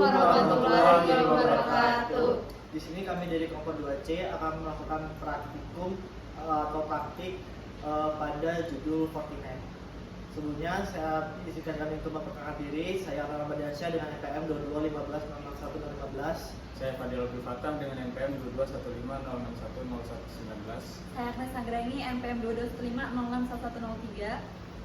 warahmatullahi wabarakatuh. Di sini kami dari kelompok 2C akan melakukan praktikum atau praktik pada judul Fortinet. Sebelumnya saya izinkan kami untuk memperkenalkan diri. Saya Rama Diansyah dengan NPM 2215061015. Saya Fadil Abdul Fattah dengan NPM 2215061019. Saya Agnes Anggraini, NPM 2215061103.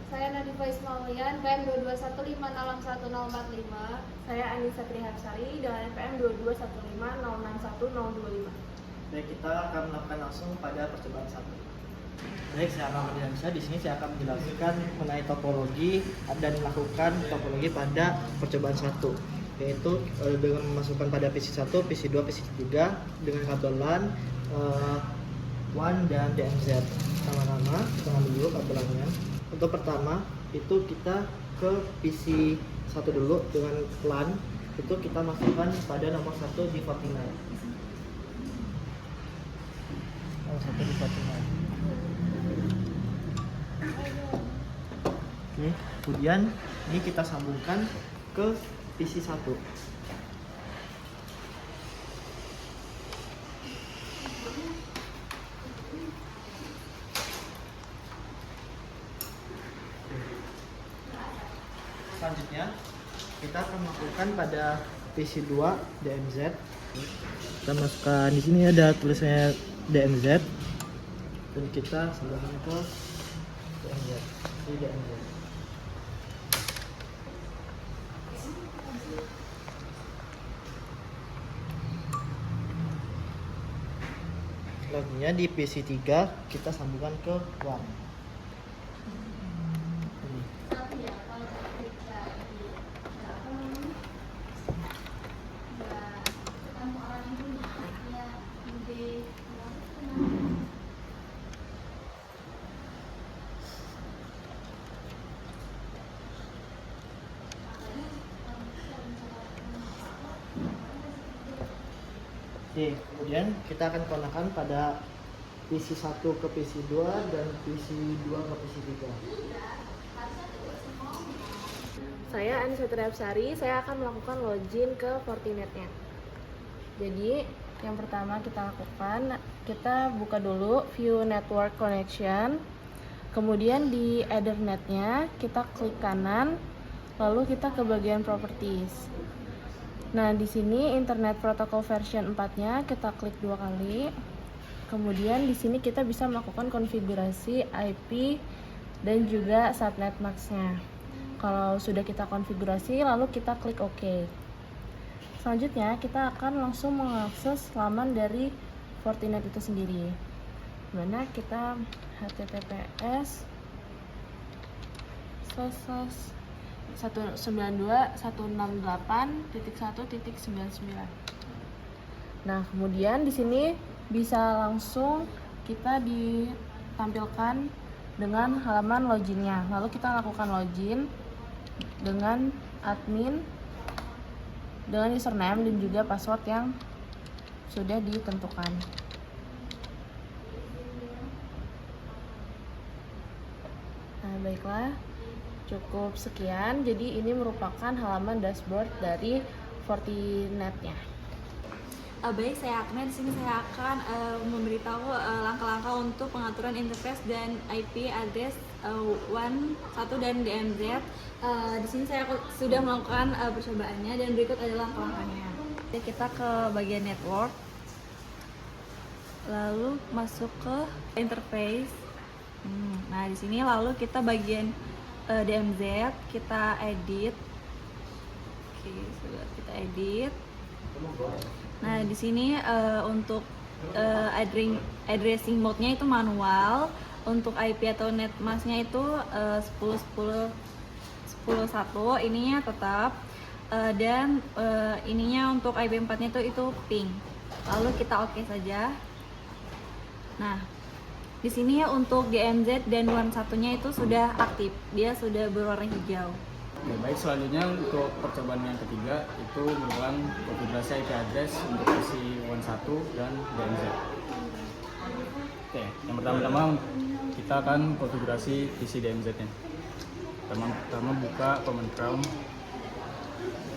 Saya Nadifa Ismaulian, NPM 2215061045. Saya Anissa Trihapsari dengan NPM 2215061025. Baik, kita akan melakukan langsung pada percobaan 1. Baik, saya Rama Diansyah. Di sini saya akan menjelaskan mengenai topologi dan melakukan topologi pada percobaan 1, yaitu dengan memasukkan pada PC1, PC2, PC3 dengan kabel LAN, WAN dan DMZ. Pertama-tama kita ambil dulu kabelannya. Untuk pertama itu kita ke PC1 dulu dengan LAN, itu kita masukkan pada nomor 1 di Fortinet. Nomor 1 di Fortinet. Oke, kemudian ini kita sambungkan ke PC1. Selanjutnya kita akan melakukan pada PC2 DMZ. Kita masukkan di sini ada tulisannya DMZ dan kita sambungkan ke DMZ. Ini DMZ. Selanjutnya di PC3 kita sambungkan ke WAN. Oke, kemudian kita akan konekan pada PC1 ke PC2 dan PC2 ke PC3. Saya Anissa Trihapsari, saya akan melakukan login ke Fortinetnya. Jadi, yang pertama kita lakukan, kita buka dulu view network connection. Kemudian di Ethernetnya kita klik kanan, lalu kita ke bagian properties. Nah, di sini Internet Protocol version 4-nya kita klik 2 kali. Kemudian di sini kita bisa melakukan konfigurasi IP dan juga subnet max-nya. Kalau sudah kita konfigurasi, lalu kita klik OK. Selanjutnya, kita akan langsung mengakses laman dari Fortinet itu sendiri. Dimana kita https://192.168.1.99. Nah, kemudian di sini bisa langsung kita ditampilkan dengan halaman loginnya. Lalu kita lakukan login dengan admin dengan username dan juga password yang sudah ditentukan. Nah, baiklah, cukup sekian. Jadi ini merupakan halaman dashboard dari Fortinet-nya. Baik, saya Agnes. Di sini saya akan memberitahu langkah-langkah untuk pengaturan interface dan IP address WAN 1 dan DMZ. Di sini saya sudah melakukan percobaannya dan berikut adalah langkah-langkahnya. Jadi kita ke bagian network, lalu masuk ke interface. Nah, di sini lalu kita bagian DMZ, kita edit. Oke, sudah kita edit. Nah, di sini untuk addressing mode-nya itu manual. Untuk IP atau net mask-nya itu 10.10.10.1, ininya tetap. Dan ininya untuk IP 4-nya itu ping. Lalu kita oke saja. Nah, di sini untuk DMZ dan WAN 1-nya itu sudah aktif. Dia sudah berwarna hijau. Oke, baik, selanjutnya untuk percobaan yang ketiga itu merupakan konfigurasi IP address untuk PC WAN 1 dan DMZ. Oke, yang pertama-tama kita akan konfigurasi PC DMZ-nya. Pertama buka command prompt,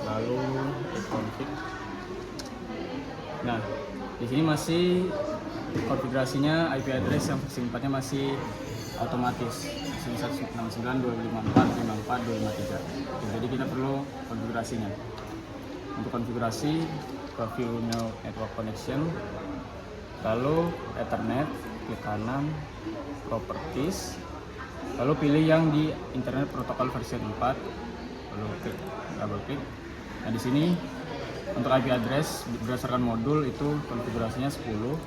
lalu config. Nah, di sini masih konfigurasinya IP address yang versi 4-nya masih otomatis. Di sini 169.254.54.253. Jadi kita perlu konfigurasinya. Untuk konfigurasi ke view network connection, lalu Ethernet, klik kanan, properties, lalu pilih yang di Internet Protocol version 4, lalu klik double klik. Nah, di sini untuk IP address berdasarkan modul itu konfigurasinya 10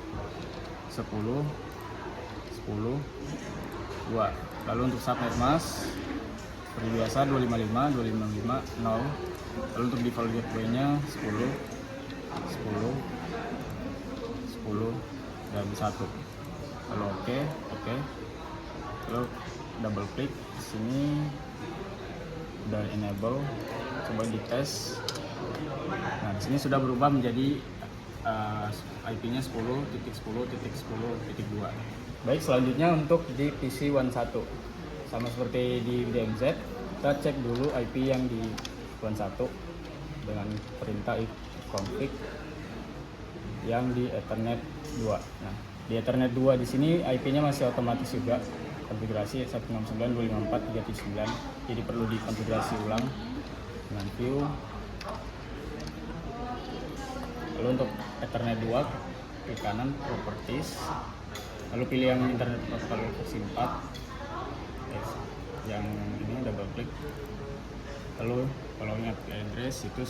10 10 2. Lalu untuk subnet mask seperti biasa 255 255 0. Lalu untuk default gateway-nya 10 10 10 dan 1. Lalu oke. Lalu double klik di sini udah enable, coba dites. Nah, di sini sudah berubah menjadi IP-nya 10.10.10.2. Baik, selanjutnya untuk di PC 11 sama seperti di DMZ, kita cek dulu IP yang di 11 dengan perintah config yang di Ethernet 2. Nah, di Ethernet 2 di sini IP-nya masih otomatis juga, konfigurasi 169.254.379. Jadi perlu dikonfigurasi ulang dengan view. Lalu untuk Ethernet 2, klik kanan properties, lalu pilih yang Internet Protocol versi 4, yang ini double klik. Lalu kalau ingat address itu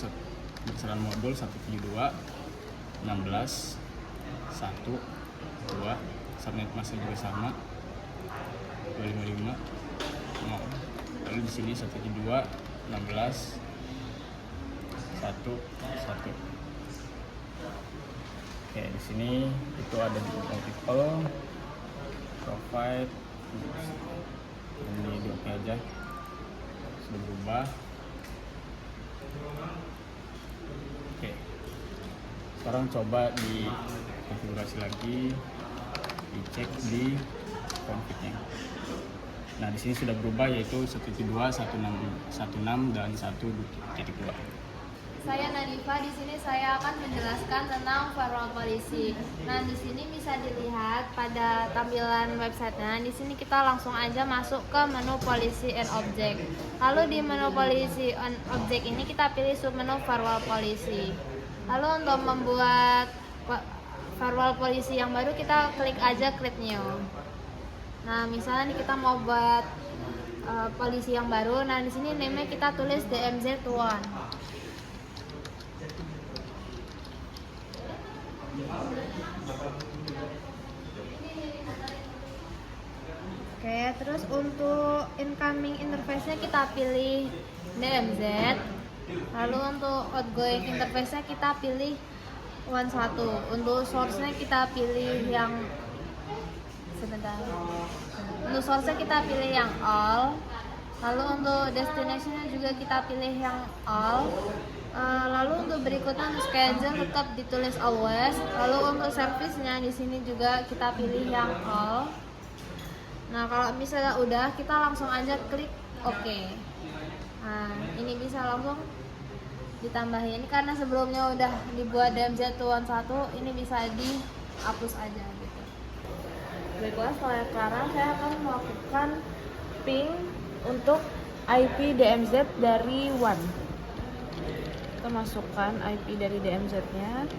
berdasarkan modul 172.16.1.2, subnet mask juga sama 255 0. Lalu di sini 172.16.1.1. Oke, di sini itu ada di multiple provide, ini di oke aja, sudah berubah. Oke, sekarang coba di konfigurasi lagi, dicek di config-nya. Nah, di sini sudah berubah, yaitu 172.1.16 dan 1.2. Saya Nadifa, di sini saya akan menjelaskan tentang firewall policy. Nah, di sini bisa dilihat pada tampilan websitenya. Di sini kita langsung aja masuk ke menu policy and object. Lalu di menu policy and object ini kita pilih submenu firewall policy. Lalu untuk membuat firewall policy yang baru, kita klik aja create new. Nah, misalnya nih kita mau buat policy yang baru. Nah, di sini name-nya kita tulis DMZ1. Oke, terus untuk incoming interface-nya kita pilih DMZ. Lalu untuk outgoing interface-nya kita pilih 11. Untuk source-nya kita pilih yang Untuk source-nya kita pilih yang all. Lalu untuk destination-nya juga kita pilih yang all. Lalu untuk berikutnya untuk schedule tetap ditulis always. Lalu untuk service-nya di sini juga kita pilih yang all. Nah, kalau misalnya udah, kita langsung aja klik OK. Nah, ini bisa langsung ditambahin karena sebelumnya udah dibuat DMZ1, ini bisa dihapus aja gitu. Baiklah, sekarang saya akan melakukan ping untuk IP DMZ dari WAN. Kita masukkan IP dari DMZ-nya.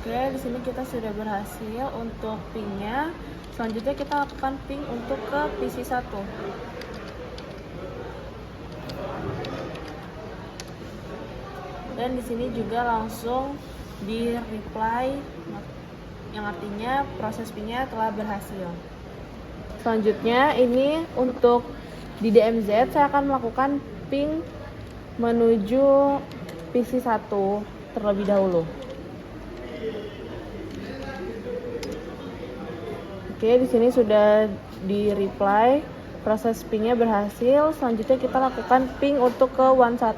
Oke, di sini kita sudah berhasil untuk ping-nya. Selanjutnya kita lakukan ping untuk ke PC 1. Dan di sini juga langsung di reply, yang artinya proses ping-nya telah berhasil. Selanjutnya ini untuk di DMZ saya akan melakukan ping menuju PC 1 terlebih dahulu. Oke, di sini sudah di reply, proses ping-nya berhasil. Selanjutnya kita lakukan ping untuk ke WAN 1.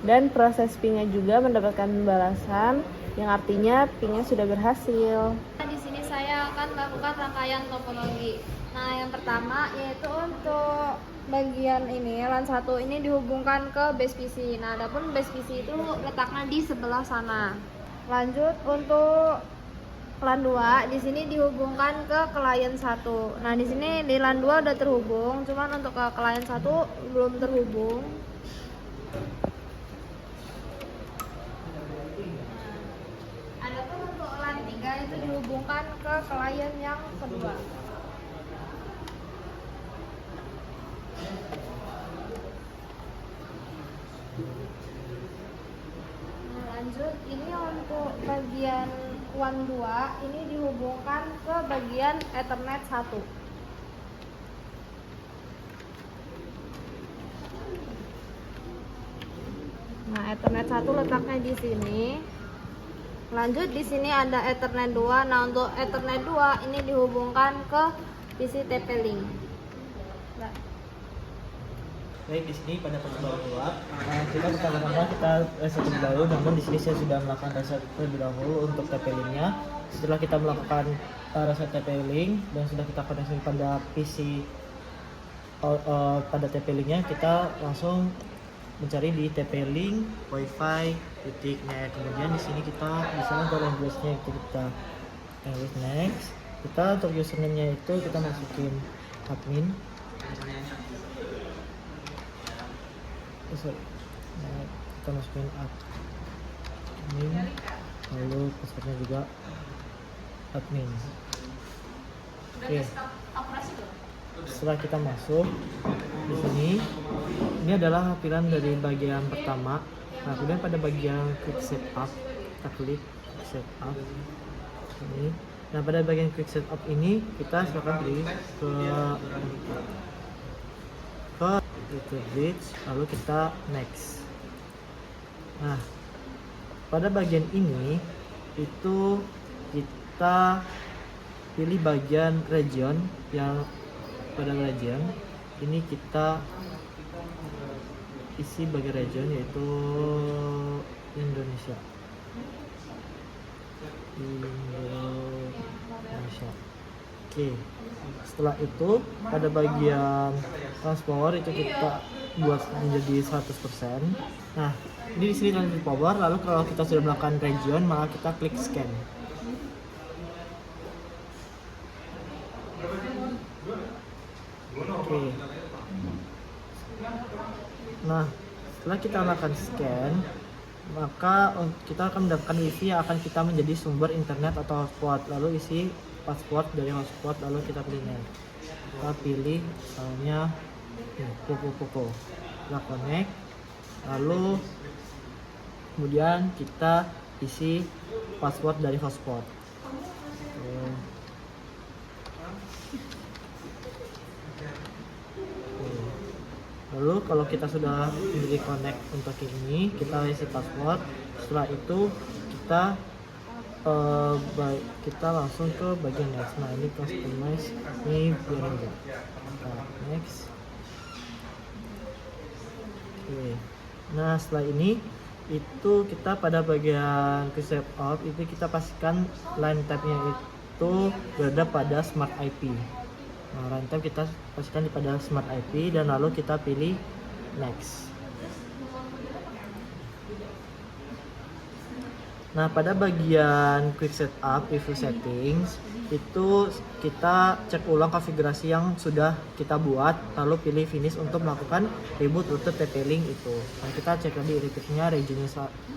Dan proses ping-nya juga mendapatkan balasan yang artinya ping-nya sudah berhasil. Di sini saya akan melakukan rangkaian topologi. Nah, yang pertama yaitu untuk bagian ini LAN 1 ini dihubungkan ke base PC. Nah, adapun base PC itu letaknya di sebelah sana. Lanjut untuk LAN 2 di sini dihubungkan ke client 1. Nah, di sini di LAN 2 udah terhubung, cuman untuk ke client 1 belum terhubung. Adapun untuk LAN 3 itu dihubungkan ke client yang kedua. Nah, lanjut ini untuk bagian WAN 2 ini dihubungkan ke bagian Ethernet 1. Nah, Ethernet 1 letaknya di sini. Lanjut di sini ada Ethernet 2. Nah, untuk Ethernet 2 ini dihubungkan ke PC TP-Link. Baik, di sini pada percobaan kedua, kita pertama-tama kita reset terlebih dahulu. Namun di sini saya sudah melakukan reset terlebih dahulu untuk TP-Link-nya. Setelah kita melakukan reset TP-Link dan sudah kita koneksi pada PC pada TP-Link-nya, kita langsung mencari di TP-Link Wi-Fi .net. Kemudian di sini kita bisa ke language-nya, kita language next. Kita untuk username-nya itu kita masukin admin. Nah, kita masukin admin, lalu passwordnya juga admin. Oke. Setelah kita masuk di sini, ini adalah pilihan dari bagian pertama. Nah, kemudian pada bagian quick setup, kita klik setup ini. Nah, pada bagian quick setup ini kita silakan pilih ke itu bridge, lalu kita next. Nah, pada bagian ini itu kita pilih bagian region. Yang pada region ini kita isi bagian region yaitu Indonesia. Oke. Setelah itu pada bagian transport itu kita buat menjadi 100%. Nah, ini di sini transport power. Lalu kalau kita sudah melakukan region, maka kita klik scan. Oke. Nah, setelah kita melakukan scan, maka kita akan mendapatkan wifi yang akan kita menjadi sumber internet atau hotspot. Lalu isi password dari hotspot, lalu kita pilih next. Kita pilih misalnya Poco. Kita connect, lalu kemudian kita isi password dari hotspot. Lalu kalau kita sudah menjadi connect untuk ini, kita isi password. Setelah itu kita langsung ke bagian next. Nah, ini customize, ini biar enggak. Nah, next. Oke. Nah, setelah ini itu kita pada bagian quick setup itu kita pastikan line tab-nya itu berada pada smart IP. Nah, line tab kita pastikan pada smart IP dan lalu kita pilih next. Nah, pada bagian quick setup review settings itu kita cek ulang konfigurasi yang sudah kita buat, lalu pilih finish untuk melakukan reboot rute TP-Link itu. Nah, kita cek tadi repeatnya regionnya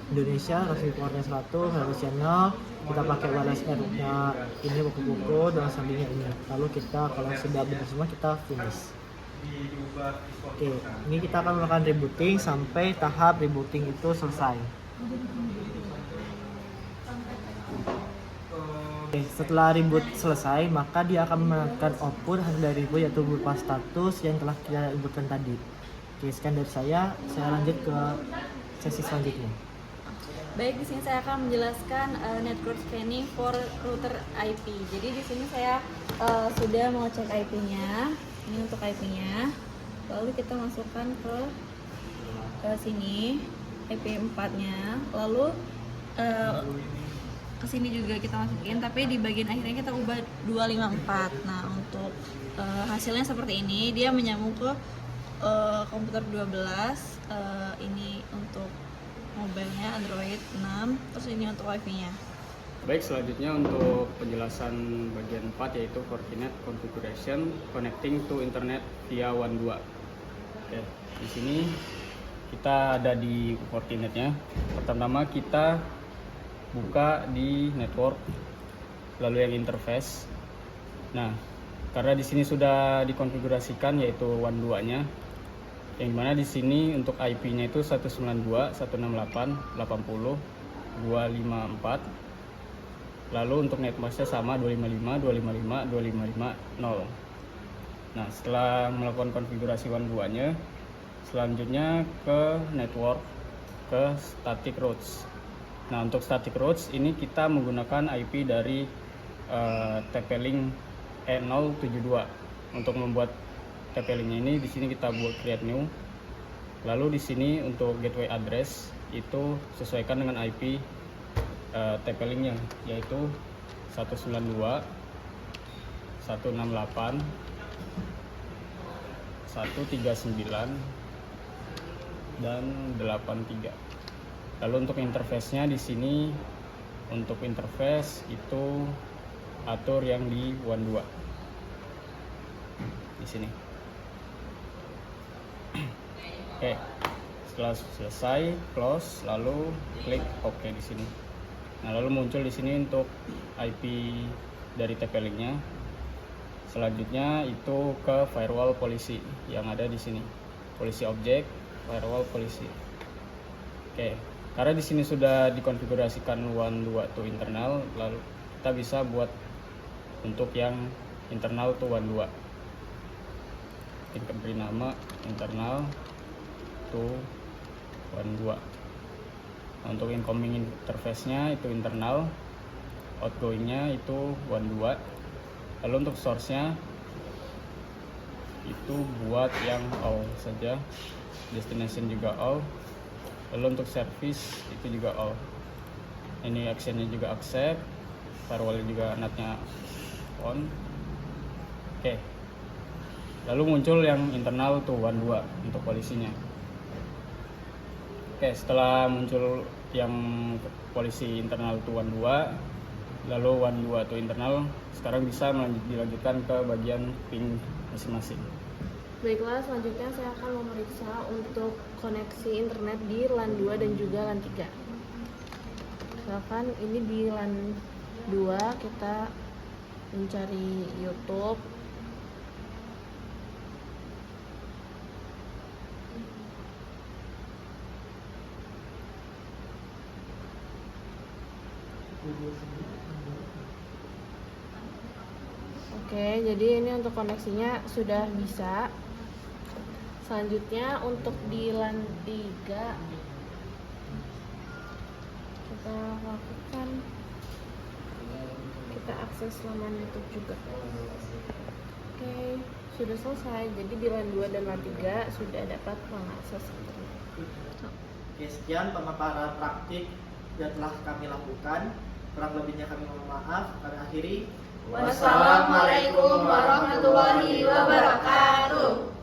Indonesia, transmit powernya 100, harus channel, kita pakai wireless nya ini buku-buku dan sambilnya ini. Lalu kita kalau sudah benar semua kita finish. Oke, ini kita akan melakukan rebooting sampai tahap rebooting itu selesai. Oke, setelah reboot selesai, maka dia akan menekan output hasil dari reboot yaitu berupa status yang telah kita rebootkan tadi. Oke, sekian dari saya lanjut ke sesi selanjutnya. Baik, di sini saya akan menjelaskan network scanning for router IP. Jadi di sini saya sudah mau cek IP-nya. Ini untuk IP-nya. Lalu kita masukkan ke sini IP 4-nya. Lalu kesini juga kita masukin, tapi di bagian akhirnya kita ubah 254. Nah untuk hasilnya seperti ini, dia menyambung ke komputer 12, ini untuk mobilenya Android 6, terus ini untuk wifi-nya. Baik, selanjutnya untuk penjelasan bagian 4 yaitu Fortinet Configuration Connecting to Internet via WAN 2. Oke, di sini kita ada di Fortinetnya. Pertama kita buka di network, lalu yang interface. Nah, karena di sini sudah dikonfigurasikan yaitu WAN 2-nya, yang dimana di sini untuk IP-nya itu 192.168.80.254. Lalu untuk netmasknya sama 255.255.255.0. Nah, setelah melakukan konfigurasi WAN 2-nya, selanjutnya ke network, ke static routes. Nah, untuk static routes ini kita menggunakan IP dari TP-Link E072. Untuk membuat TP-Link ini di sini kita buat create new. Lalu di sini untuk gateway address itu sesuaikan dengan IP TP-Link-nya, yaitu 192.168.139 dan 83. Lalu untuk interface-nya di sini, untuk interface itu atur yang di WAN 2 di sini. Oke, setelah selesai close, lalu klik OK di sini. Nah, lalu muncul di sini untuk IP dari TP-Link-nya. Selanjutnya itu ke firewall policy yang ada di sini. Policy object, firewall policy. Oke, karena di sini sudah dikonfigurasikan WAN 2 to internal, lalu kita bisa buat untuk yang internal to WAN 2. Kita beri nama internal to WAN 2. Nah, untuk incoming interface-nya itu internal, outgoing-nya itu WAN 2. Lalu untuk source-nya itu buat yang all saja, destination juga all. Lalu untuk service itu juga all. Ini action-nya juga accept, firewall juga NAT-nya on. Oke. Lalu muncul yang internal tuh WAN 2 untuk polisinya. Oke, setelah muncul yang polisi internal tuh WAN 2, lalu WAN 2 tuh internal, sekarang bisa dilanjutkan ke bagian ping masing-masing. Baiklah, selanjutnya saya akan memeriksa untuk koneksi internet di LAN 2 dan juga LAN 3. Misalkan ini di LAN 2 kita mencari YouTube. Oke, jadi ini untuk koneksinya sudah bisa. Selanjutnya untuk di LAN 3 kita lakukan, kita akses laman YouTube juga. Oke, sudah selesai. Jadi di LAN 2 dan LAN 3 sudah dapat mengakses internet. Oke, sekian pemaparan praktik yang telah kami lakukan. Kurang lebihnya kami mohon maaf. Kami akhiri. Wassalamualaikum warahmatullahi wabarakatuh.